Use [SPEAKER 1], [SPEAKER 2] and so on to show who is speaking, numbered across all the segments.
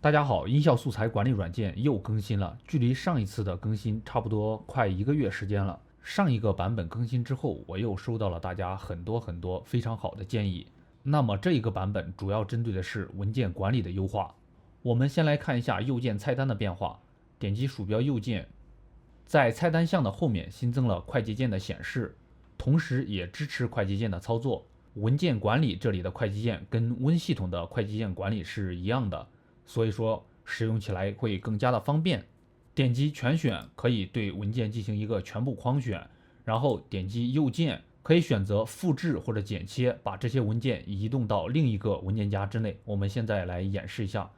[SPEAKER 1] 大家好，音效素材管理软件又更新了，距离上一次的更新差不多快1个月时间了。上一个版本更新之后，我又收到了大家很多非常好的建议。那么这一个版本主要针对的是文件管理的优化。我们先来看一下右键菜单的变化，点击鼠标右键，在菜单项的后面新增了快捷键的显示，同时也支持快捷键的操作。文件管理这里的快捷键跟 Win 系统的快捷键管理是一样的。所以说使用起来会更加的方便。点击全选可以对文件进行一个全部框选，然后点击右键可以选择复制或者剪切，把这些文件移动到另一个文件夹之内。我们现在来演示一下，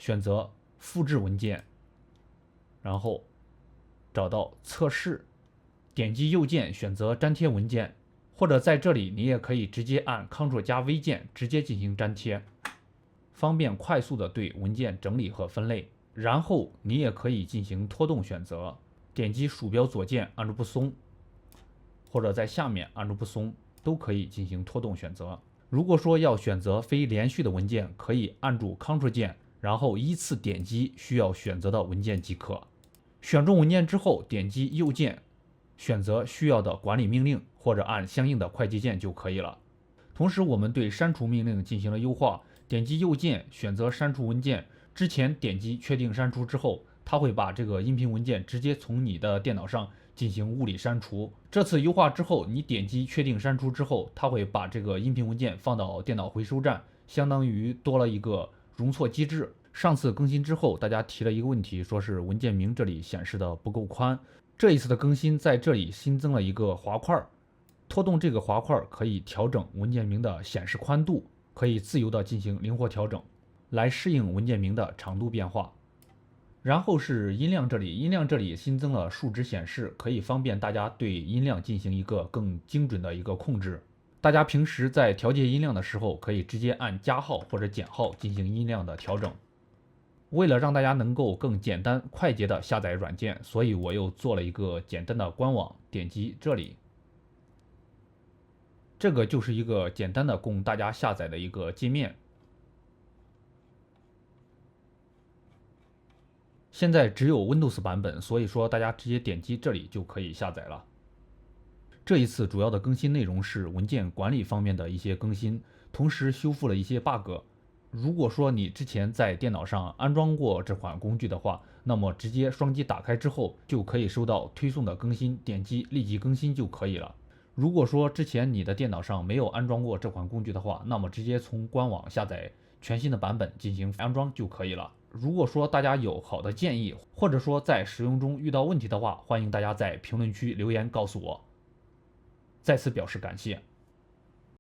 [SPEAKER 1] 选择复制文件，然后找到测试，点击右键选择粘贴文件，或者在这里你也可以直接按 Ctrl+V 键直接进行粘贴，方便快速的对文件整理和分类。然后你也可以进行拖动选择，点击鼠标左键按住不松，或者在下面按住不松，都可以进行拖动选择。如果说要选择非连续的文件，可以按住 Ctrl 键，然后依次点击需要选择的文件即可。选中文件之后，点击右键选择需要的管理命令，或者按相应的快捷键就可以了。同时我们对删除命令进行了优化，点击右键选择删除文件，之前点击确定删除之后，它会把这个音频文件直接从你的电脑上进行物理删除。这次优化之后，你点击确定删除之后，它会把这个音频文件放到电脑回收站，相当于多了一个容错机制。上次更新之后，大家提了一个问题，说是文件名这里显示的不够宽。这一次的更新在这里新增了一个滑块，拖动这个滑块可以调整文件名的显示宽度，可以自由的进行灵活调整，来适应文件名的长度变化。然后是音量这里，音量这里新增了数值显示，可以方便大家对音量进行一个更精准的一个控制。大家平时在调节音量的时候，可以直接按加号或者减号进行音量的调整。为了让大家能够更简单快捷的下载软件，所以我又做了一个简单的官网，点击这里，这个就是一个简单的供大家下载的一个界面。现在只有 Windows 版本，所以说大家直接点击这里就可以下载了。这一次主要的更新内容是文件管理方面的一些更新，同时修复了一些 bug。如果说你之前在电脑上安装过这款工具的话，那么直接双击打开之后就可以收到推送的更新，点击立即更新就可以了。如果说之前你的电脑上没有安装过这款工具的话，那么直接从官网下载全新的版本进行安装就可以了。如果说大家有好的建议，或者说在使用中遇到问题的话，欢迎大家在评论区留言告诉我。再次表示感谢。